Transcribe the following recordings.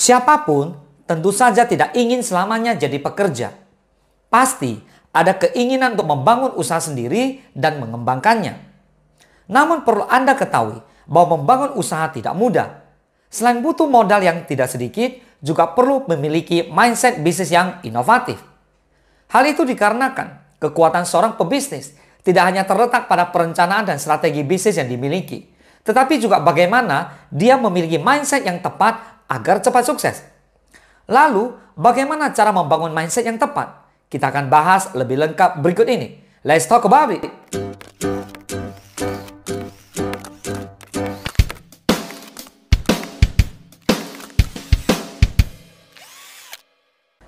Siapapun tentu saja tidak ingin selamanya jadi pekerja. Pasti ada keinginan untuk membangun usaha sendiri dan mengembangkannya. Namun perlu Anda ketahui bahwa membangun usaha tidak mudah. Selain butuh modal yang tidak sedikit, juga perlu memiliki mindset bisnis yang inovatif. Hal itu dikarenakan kekuatan seorang pebisnis tidak hanya terletak pada perencanaan dan strategi bisnis yang dimiliki, tetapi juga bagaimana dia memiliki mindset yang tepat agar cepat sukses. Lalu, bagaimana cara membangun mindset yang tepat? Kita akan bahas lebih lengkap berikut ini. Let's talk about it.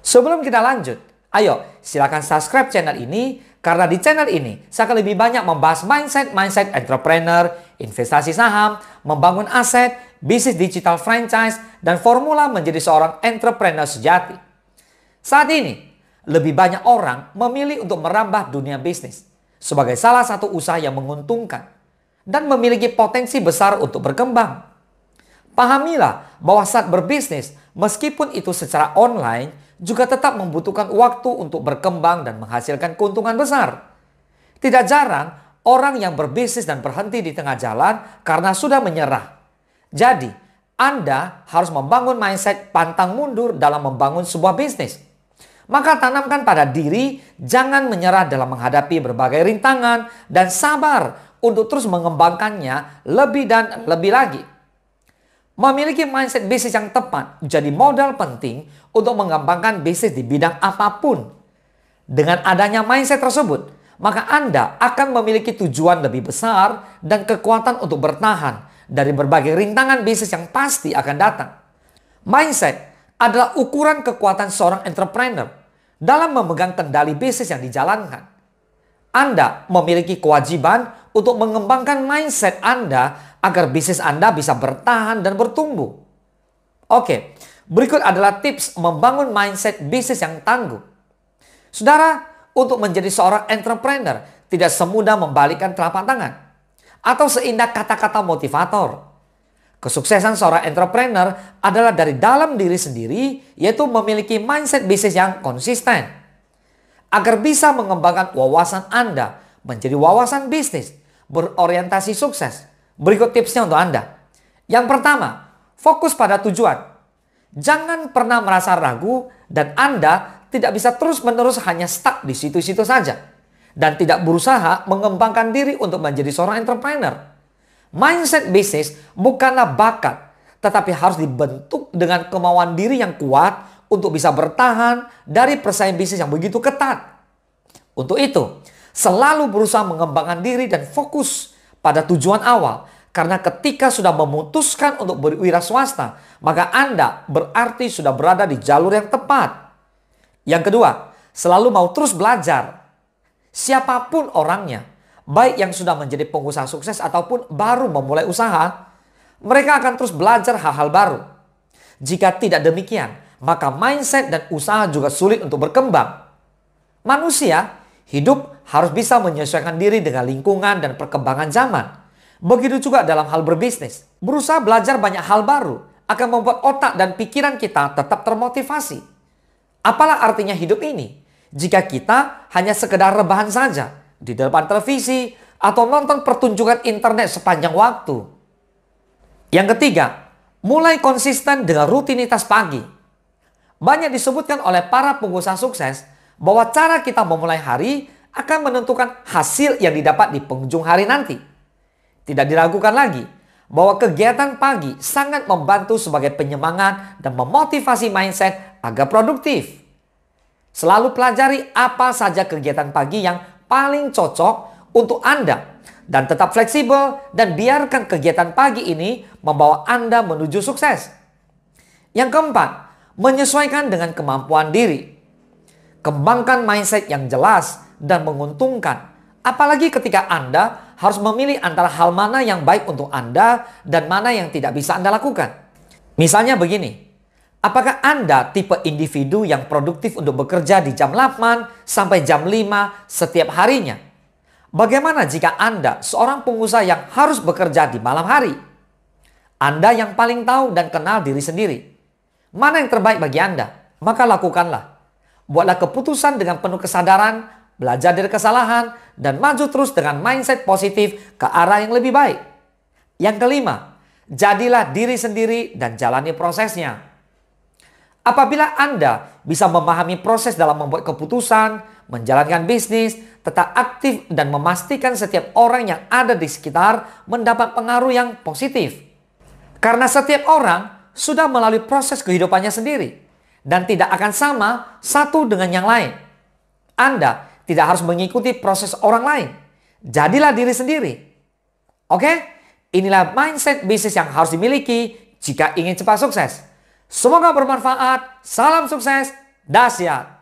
Sebelum kita lanjut, ayo silakan subscribe channel ini karena di channel ini saya akan lebih banyak membahas mindset entrepreneur, investasi saham, membangun aset, bisnis digital franchise, dan formula menjadi seorang entrepreneur sejati. Saat ini, lebih banyak orang memilih untuk merambah dunia bisnis sebagai salah satu usaha yang menguntungkan dan memiliki potensi besar untuk berkembang. Pahamilah bahwa saat berbisnis, meskipun itu secara online, juga tetap membutuhkan waktu untuk berkembang dan menghasilkan keuntungan besar. Tidak jarang orang yang berbisnis dan berhenti di tengah jalan karena sudah menyerah. Jadi, Anda harus membangun mindset pantang mundur dalam membangun sebuah bisnis. Maka tanamkan pada diri, jangan menyerah dalam menghadapi berbagai rintangan dan sabar untuk terus mengembangkannya lebih dan lebih lagi. Memiliki mindset bisnis yang tepat jadi modal penting untuk mengembangkan bisnis di bidang apapun. Dengan adanya mindset tersebut, maka Anda akan memiliki tujuan lebih besar dan kekuatan untuk bertahan dari berbagai rintangan bisnis yang pasti akan datang. Mindset adalah ukuran kekuatan seorang entrepreneur dalam memegang kendali bisnis yang dijalankan. Anda memiliki kewajiban untuk mengembangkan mindset Anda agar bisnis Anda bisa bertahan dan bertumbuh. Oke, berikut adalah tips membangun mindset bisnis yang tangguh. Saudara, untuk menjadi seorang entrepreneur tidak semudah membalikkan telapak tangan atau seindah kata-kata motivator. Kesuksesan seorang entrepreneur adalah dari dalam diri sendiri, yaitu memiliki mindset bisnis yang konsisten. Agar bisa mengembangkan wawasan Anda menjadi wawasan bisnis berorientasi sukses, berikut tipsnya untuk Anda. Yang pertama, fokus pada tujuan. Jangan pernah merasa ragu dan Anda tidak bisa terus-menerus hanya stuck di situ-situ saja dan tidak berusaha mengembangkan diri untuk menjadi seorang entrepreneur. Mindset bisnis bukanlah bakat, tetapi harus dibentuk dengan kemauan diri yang kuat untuk bisa bertahan dari persaingan bisnis yang begitu ketat. Untuk itu, selalu berusaha mengembangkan diri dan fokus pada tujuan awal. Karena ketika sudah memutuskan untuk berwira swasta, maka Anda berarti sudah berada di jalur yang tepat. Yang kedua, selalu mau terus belajar. Siapapun orangnya, baik yang sudah menjadi pengusaha sukses ataupun baru memulai usaha, mereka akan terus belajar hal-hal baru. Jika tidak demikian, maka mindset dan usaha juga sulit untuk berkembang. Manusia hidup harus bisa menyesuaikan diri dengan lingkungan dan perkembangan zaman. Begitu juga dalam hal berbisnis. Berusaha belajar banyak hal baru akan membuat otak dan pikiran kita tetap termotivasi. Apalah artinya hidup ini jika kita hanya sekedar rebahan saja di depan televisi atau nonton pertunjukan internet sepanjang waktu. Yang ketiga, mulai konsisten dengan rutinitas pagi. Banyak disebutkan oleh para pengusaha sukses bahwa cara kita memulai hari akan menentukan hasil yang didapat di penghujung hari nanti. Tidak diragukan lagi bahwa kegiatan pagi sangat membantu sebagai penyemangat dan memotivasi mindset agar produktif. Selalu pelajari apa saja kegiatan pagi yang paling cocok untuk Anda dan tetap fleksibel dan biarkan kegiatan pagi ini membawa Anda menuju sukses. Yang keempat, menyesuaikan dengan kemampuan diri. Kembangkan mindset yang jelas dan menguntungkan. Apalagi ketika Anda harus memilih antara hal mana yang baik untuk Anda dan mana yang tidak bisa Anda lakukan. Misalnya begini, apakah Anda tipe individu yang produktif untuk bekerja di jam 8 sampai jam 5 setiap harinya? Bagaimana jika Anda seorang pengusaha yang harus bekerja di malam hari? Anda yang paling tahu dan kenal diri sendiri. mana yang terbaik bagi Anda, maka lakukanlah. Buatlah keputusan dengan penuh kesadaran, belajar dari kesalahan, dan maju terus dengan mindset positif ke arah yang lebih baik. Yang kelima, jadilah diri sendiri dan jalani prosesnya. Apabila Anda bisa memahami proses dalam membuat keputusan, menjalankan bisnis, tetap aktif dan memastikan setiap orang yang ada di sekitar mendapat pengaruh yang positif. Karena setiap orang sudah melalui proses kehidupannya sendiri dan tidak akan sama satu dengan yang lain. Anda tidak harus mengikuti proses orang lain. Jadilah diri sendiri. Oke? Inilah mindset bisnis yang harus dimiliki jika ingin cepat sukses. Semoga bermanfaat. Salam sukses. Dahsyat.